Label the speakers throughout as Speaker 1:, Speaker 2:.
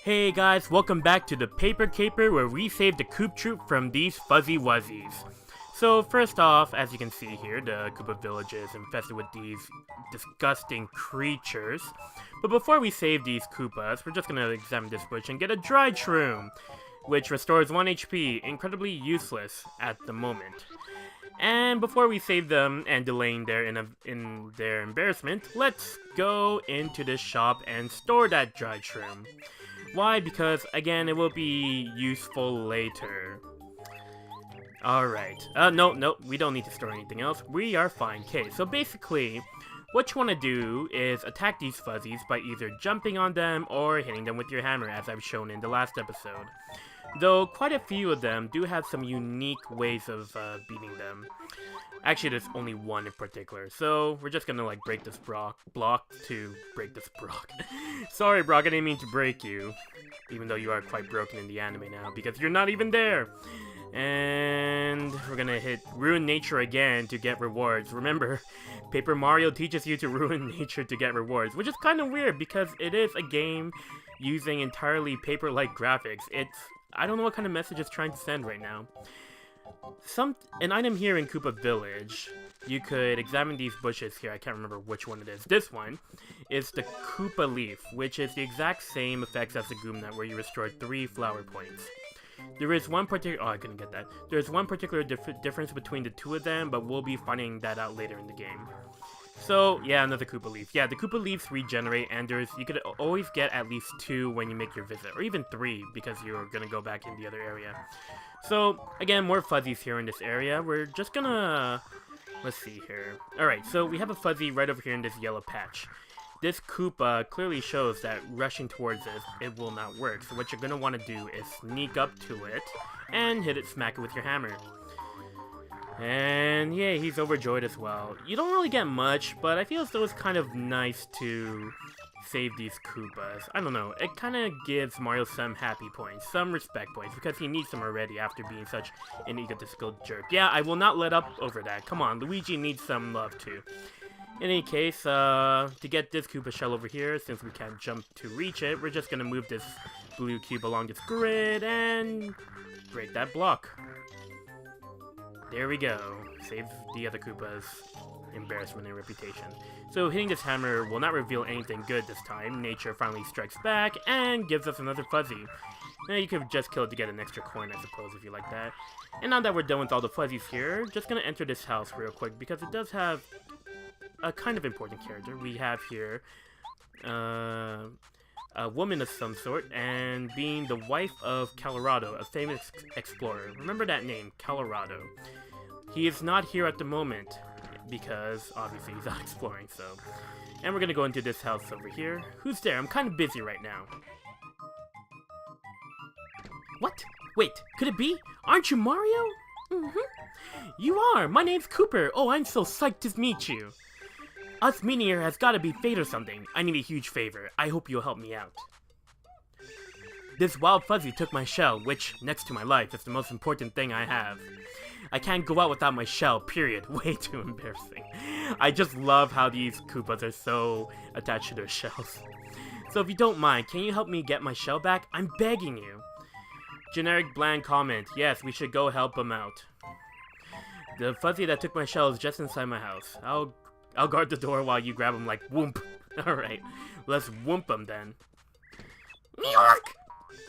Speaker 1: Hey guys, welcome back to the Paper Caper where we save the Koop Troop from these fuzzy wuzzies. So first off, as you can see here, the Koopa Village is infested with these disgusting creatures. But before we save these Koopas, we're just gonna examine this bush and get a dried shroom, which restores 1 HP, incredibly useless at the moment. And before we save them and delaying their in their embarrassment, let's go into this shop and store that dried shroom. Why? Because, again, it will be useful later. Alright. No, we don't need to store anything else. We are fine. Okay, so basically, what you want to do is attack these fuzzies by either jumping on them or hitting them with your hammer, as I've shown in the last episode. Though, quite a few of them do have some unique ways of beating them. Actually, there's only one in particular, so we're just gonna, like, break this block to break this Brock. Sorry, Brock, I didn't mean to break you. Even though you are quite broken in the anime now, because you're not even there! And we're gonna hit Ruin Nature again to get rewards. Remember, Paper Mario teaches you to ruin nature to get rewards, which is kind of weird, because it is a game using entirely paper-like graphics. I don't know what kind of message it's trying to send right now. An item here in Koopa Village, you could examine these bushes here. I can't remember which one it is. This one is the Koopa Leaf, which is the exact same effects as the Goom Nut, where you restore 3 flower points. There is one particular... Oh, I couldn't get that. There's one particular difference between the two of them, but we'll be finding that out later in the game. So, yeah, another Koopa Leaf. Yeah, the Koopa Leaves regenerate, and you could always get at least 2 when you make your visit, or even 3, because you're gonna go back in the other area. So, again, more fuzzies here in this area. We're just gonna... Let's see here. Alright, so we have a fuzzy right over here in this yellow patch. This Koopa clearly shows that rushing towards it will not work. So what you're gonna want to do is sneak up to it and smack it with your hammer. And yeah, he's overjoyed as well. You don't really get much, but I feel as though it's kind of nice to save these Koopas. I don't know, it kind of gives Mario some happy points, some respect points, because he needs them already after being such an egotistical jerk. Yeah, I will not let up over that. Come on, Luigi needs some love too. In any case, to get this Koopa shell over here, since we can't jump to reach it, we're just gonna move this blue cube along this grid and break that block. There we go. Save the other Koopas' embarrassment and reputation. So hitting this hammer will not reveal anything good this time. Nature finally strikes back and gives us another fuzzy. Now you could just kill it to get an extra coin, I suppose, if you like that. And now that we're done with all the fuzzies here, just gonna enter this house real quick because it does have a kind of important character. We have here a woman of some sort, and being the wife of Colorado, a famous explorer. Remember that name, Colorado. He is not here at the moment, because obviously he's out exploring, so. And we're gonna go into this house over here. Who's there? I'm kind of busy right now. What? Wait, could it be? Aren't you Mario? Mm-hmm. You are! My name's Cooper! Oh, I'm so psyched to meet you! Us meeting here has gotta be fate or something. I need a huge favor. I hope you'll help me out. This wild fuzzy took my shell, which, next to my life, is the most important thing I have. I can't go out without my shell, period. Way too embarrassing. I just love how these Koopas are so attached to their shells. So if you don't mind, can you help me get my shell back? I'm begging you. Generic bland comment. Yes, we should go help him out. The fuzzy that took my shell is just inside my house. I'll guard the door while you grab him like whoomp. Alright, let's whoomp him then. New York!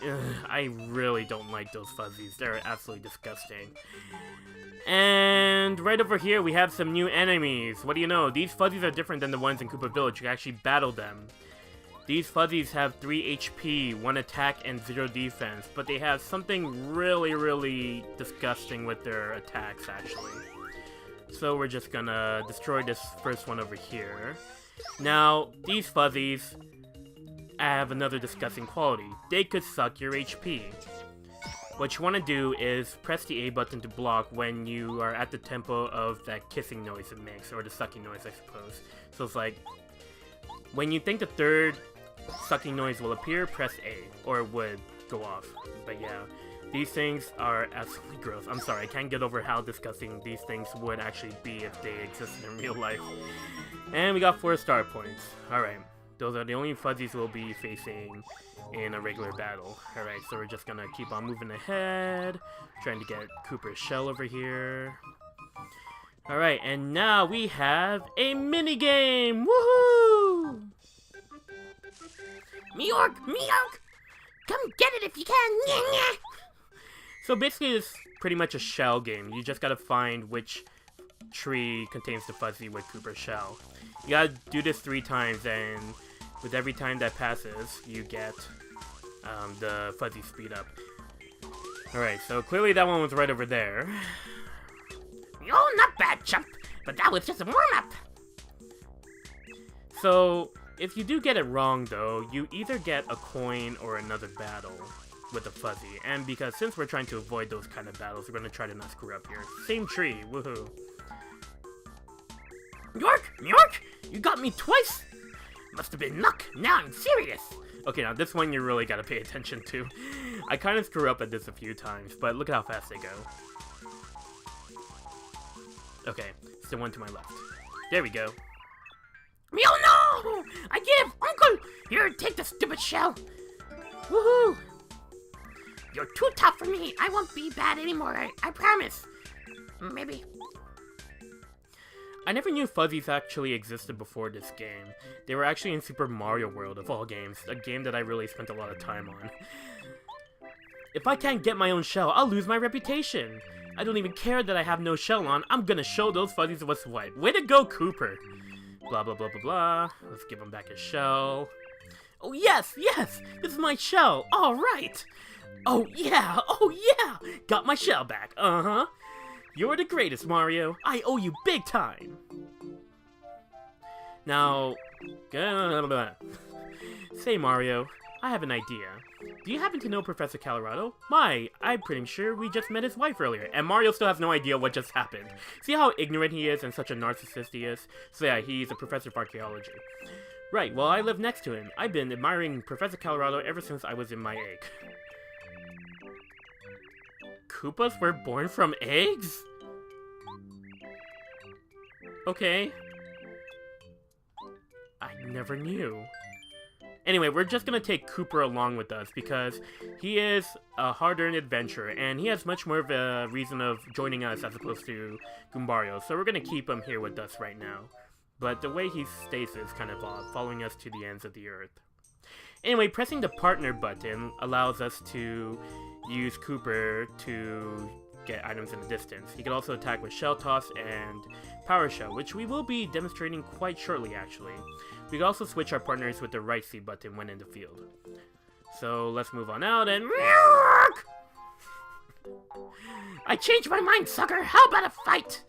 Speaker 1: I really don't like those fuzzies. They're absolutely disgusting. And right over here we have some new enemies. What do you know? These fuzzies are different than the ones in Koopa Village. You can actually battle them. These fuzzies have 3 HP, 1 attack, and 0 defense. But they have something really, really disgusting with their attacks, actually. So we're just gonna destroy this first one over here. Now, these fuzzies have another disgusting quality. They could suck your HP. What you want to do is press the A button to block when you are at the tempo of that kissing noise it makes, or the sucking noise, I suppose. So it's like, when you think the third sucking noise will appear, press A, or it would go off. But yeah. These things are absolutely gross. I'm sorry, I can't get over how disgusting these things would actually be if they existed in real life. And we got 4 star points. Alright. Those are the only fuzzies we'll be facing in a regular battle. Alright, so we're just gonna keep on moving ahead, trying to get Koopa's shell over here. Alright, and now we have a minigame! Woohoo!
Speaker 2: Meowk! Meowk! Come get it if you can!
Speaker 1: So basically it's pretty much a shell game. You just gotta find which tree contains the fuzzy with Koopa's shell. You gotta do this 3 times, and with every time that passes, you get the fuzzy speed up. Alright, so clearly that one was right over there.
Speaker 2: Oh, not bad, chump, but that was just a warm-up.
Speaker 1: So, if you do get it wrong though, you either get a coin or another battle with the fuzzy. And because since we're trying to avoid those kind of battles, we're gonna try to not screw up here. Same tree, woohoo.
Speaker 2: York! York! You got me twice! Must have been luck. Now I'm serious.
Speaker 1: Okay, now this one you really gotta pay attention to. I kind of screw up at this a few times, but look at how fast they go. Okay, it's the one to my left. There we go.
Speaker 2: Oh no! I give! Uncle! Here, take the stupid shell. Woohoo! You're too tough for me. I won't be bad anymore. I promise. Maybe.
Speaker 1: I never knew fuzzies actually existed before this game. They were actually in Super Mario World, of all games, a game that I really spent a lot of time on. If I can't get my own shell, I'll lose my reputation. I don't even care that I have no shell on. I'm gonna show those fuzzies what's what. Way to go, Koopa! Blah, blah, blah, blah, blah. Let's give him back his shell. Oh, yes, yes! This is my shell! Alright! Oh, yeah! Oh, yeah! Got my shell back, uh-huh! You're the greatest, Mario! I owe you big time! Now... Say, Mario, I have an idea. Do you happen to know Professor Colorado? I'm pretty sure we just met his wife earlier, and Mario still has no idea what just happened. See how ignorant he is and such a narcissist he is? So yeah, he's a professor of archaeology. Right, well, I live next to him. I've been admiring Professor Colorado ever since I was in my egg. Koopas were born from eggs? Okay. I never knew. Anyway, we're just gonna take Koopa along with us because he is a hard-earned adventurer and he has much more of a reason of joining us as opposed to Goombario, so we're gonna keep him here with us right now. But the way he stays is kind of odd, following us to the ends of the earth. Anyway, pressing the partner button allows us to use Koopa to get items in the distance. He can also attack with Shell Toss and Power Shell, which we will be demonstrating quite shortly actually. We can also switch our partners with the right C button when in the field. So let's move on out and...
Speaker 2: I changed my mind, sucker! How about a fight?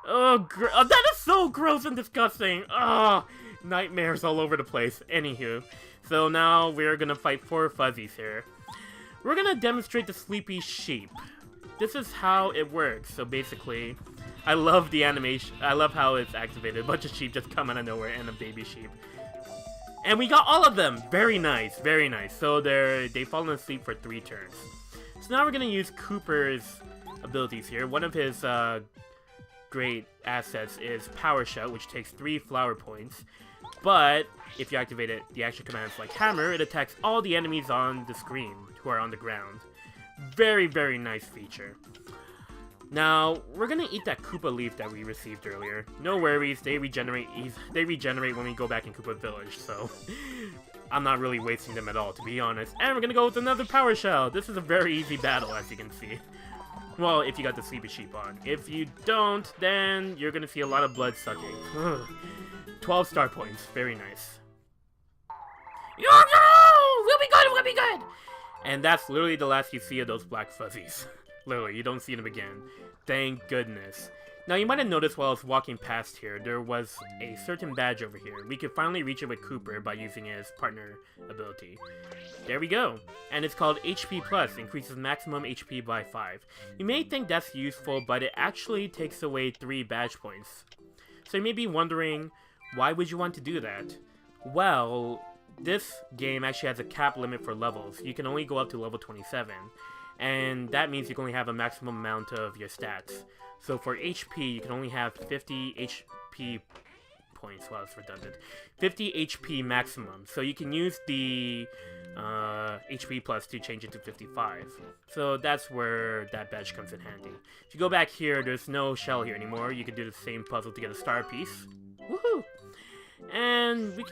Speaker 1: Oh, that is so gross and disgusting! Oh, nightmares all over the place. Anywho, so now we're gonna fight 4 fuzzies here. We're gonna demonstrate the Sleepy Sheep. This is how it works. So basically, I love the animation. I love how it's activated. A bunch of sheep just come out of nowhere and a baby sheep. And we got all of them! Very nice, very nice. So they've fallen asleep for 3 turns. So now we're gonna use Koopa's abilities here. One of his great assets is Power Shell, which takes 3 flower points. But if you activate it, the action commands like Hammer, it attacks all the enemies on the screen who are on the ground. Very, very nice feature. Now, we're gonna eat that Koopa leaf that we received earlier. No worries, they regenerate when we go back in Koopa Village, so I'm not really wasting them at all, to be honest. And we're gonna go with another Power Shell. This is a very easy battle, as you can see. Well, if you got the Sleepy Sheep on. If you don't, then you're gonna see a lot of blood sucking. 12 star points, very nice.
Speaker 2: No! We'll be good, we'll be good!
Speaker 1: And that's literally the last you see of those black fuzzies. Literally, you don't see them again. Thank goodness. Now, you might have noticed while I was walking past here, there was a certain badge over here. We could finally reach it with Koopa by using his partner ability. There we go. And it's called HP Plus, increases maximum HP by 5. You may think that's useful, but it actually takes away 3 badge points. So you may be wondering, why would you want to do that? Well, this game actually has a cap limit for levels. You can only go up to level 27. And that means you can only have a maximum amount of your stats. So for HP, you can only have 50 HP points. Wow, that's redundant. 50 HP maximum. So you can use the HP plus to change it to 55. So that's where that badge comes in handy. If you go back here, there's no shell here anymore. You can do the same puzzle to get a star piece. Woohoo! And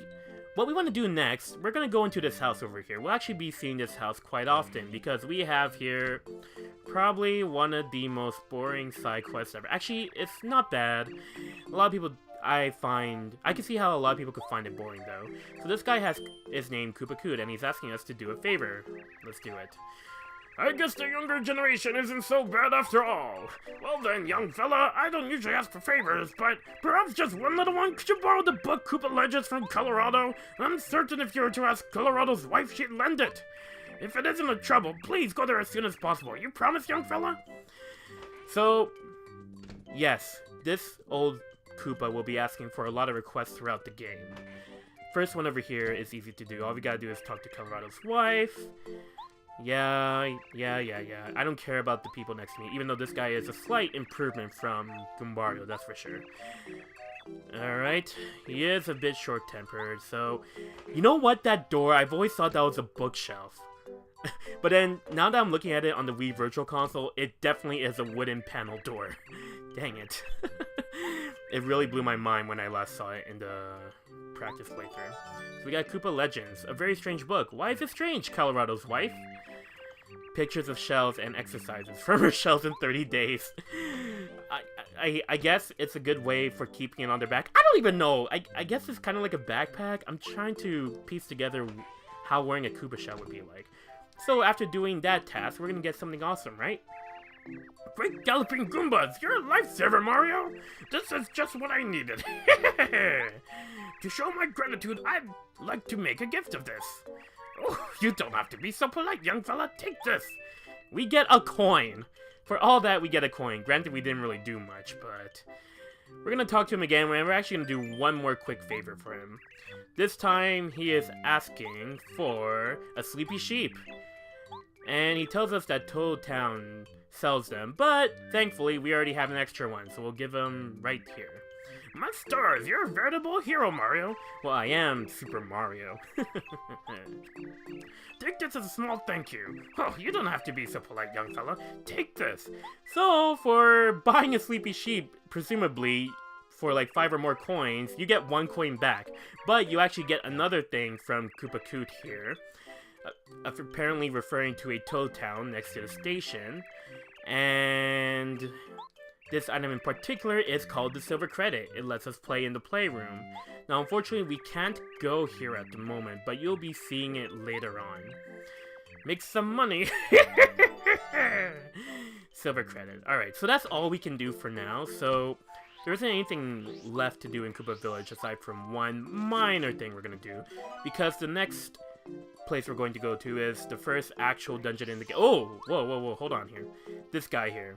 Speaker 1: what we want to do next, we're going to go into this house over here. We'll actually be seeing this house quite often because we have here probably one of the most boring side quests ever. Actually, it's not bad. A lot of people, I can see how a lot of people could find it boring though. So this guy is named Koopa Koot and he's asking us to do a favor. Let's do it. I guess the younger generation isn't so bad after all. Well then, young fella, I don't usually ask for favors, but perhaps just one little one? Could you borrow the book Koopa Legends from Colorado? I'm certain if you were to ask Colorado's wife, she'd lend it. If it isn't a trouble, please go there as soon as possible. You promise, young fella? So, yes, this old Koopa will be asking for a lot of requests throughout the game. First one over here is easy to do. All we gotta do is talk to Colorado's wife. Yeah. I don't care about the people next to me, even though this guy is a slight improvement from Goombario, that's for sure. Alright, he is a bit short-tempered, so... You know what, that door, I've always thought that was a bookshelf. But then, now that I'm looking at it on the Wii Virtual Console, it definitely is a wooden panel door. Dang it. It really blew my mind when I last saw it in the practice playthrough. So we got Koopa Legends, a very strange book. Why is it strange, Colorado's wife? Pictures of shells and exercises from her shells in 30 days. I guess it's a good way for keeping it on their back. I don't even know. I guess it's kind of like a backpack. I'm trying to piece together how wearing a Koopa shell would be like. So after doing that task, we're gonna get something awesome, right? Great galloping Goombas! You're a lifesaver, Mario! This is just what I needed. To show my gratitude, I'd like to make a gift of this. Oh, you don't have to be so polite, young fella. Take this. We get a coin. For all that, we get a coin. Granted, we didn't really do much, but... We're gonna talk to him again, and we're actually gonna do one more quick favor for him. This time, he is asking for a sleepy sheep. And he tells us that Toad Town sells them, but thankfully, we already have an extra one, so we'll give him right here. My stars, you're a veritable hero, Mario. Well, I am Super Mario. Take this as a small thank you. Oh, you don't have to be so polite, young fella. Take this. So, for buying a sleepy sheep, presumably, for like 5 or more coins, you get 1 coin back. But you actually get another thing from Koopa Koot here. Apparently referring to a Toad Town next to the station. And... this item in particular is called the Silver Credit. It lets us play in the playroom. Now, unfortunately, we can't go here at the moment, but you'll be seeing it later on. Make some money! Silver Credit. Alright, so that's all we can do for now, so... there isn't anything left to do in Koopa Village aside from one minor thing we're gonna do. Because the next place we're going to go to is the first actual dungeon in the game. Oh! Whoa, hold on here. This guy here.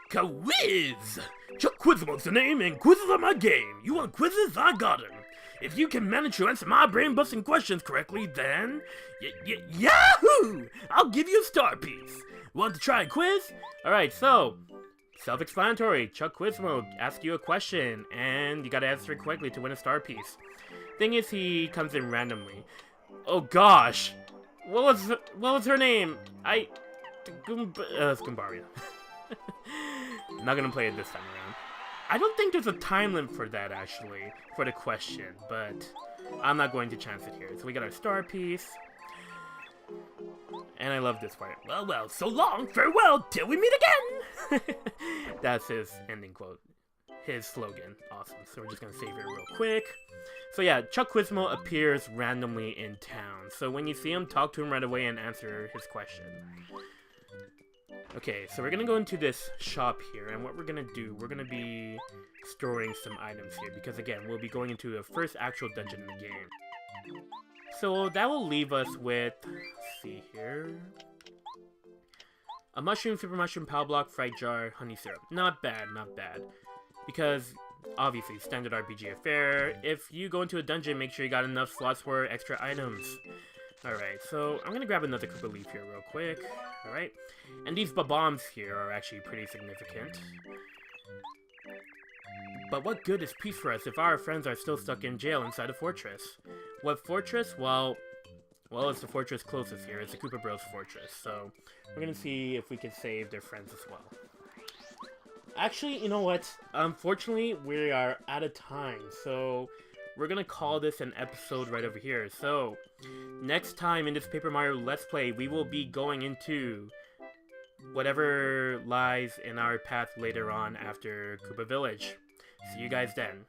Speaker 1: Quiz! Chuck Quizmo's the name, and quizzes are my game. You want quizzes? I got 'em. If you can manage to answer my brain-busting questions correctly, then... Yahoo! I'll give you a star piece. Want to try a quiz? Alright, so... self-explanatory. Chuck Quizmo asks you a question, and you gotta answer it correctly to win a star piece. Thing is, he comes in randomly. Oh gosh! What was her name? It's Goombario. I'm not gonna play it this time around. I don't think there's a time limit for that, actually, for the question, but I'm not going to chance it here. So we got our star piece. And I love this part. Well, so long, farewell, till we meet again! That's his ending quote. His slogan. Awesome. So we're just gonna save it real quick. So yeah, Chuck Quizmo appears randomly in town. So when you see him, talk to him right away and answer his question. Okay, so we're gonna go into this shop here, and what we're gonna do, we're gonna be storing some items here, because again, we'll be going into the first actual dungeon in the game. So that will leave us with, let's see here, a mushroom, super mushroom, power block, fright jar, honey syrup. Not bad, because obviously, standard RPG affair. If you go into a dungeon, make sure you got enough slots for extra items. Alright, so I'm gonna grab another Koopa Leaf here real quick. Alright, and these bombs here are actually pretty significant. But what good is peace for us if our friends are still stuck in jail inside a fortress? What fortress? Well, it's the fortress closest here. It's the Koopa Bros fortress. So we're gonna see if we can save their friends as well. Actually, you know what? Unfortunately, we are out of time. So we're gonna call this an episode right over here. So next time in this Paper Mario Let's Play, we will be going into whatever lies in our path later on after Koopa Village. See you guys then.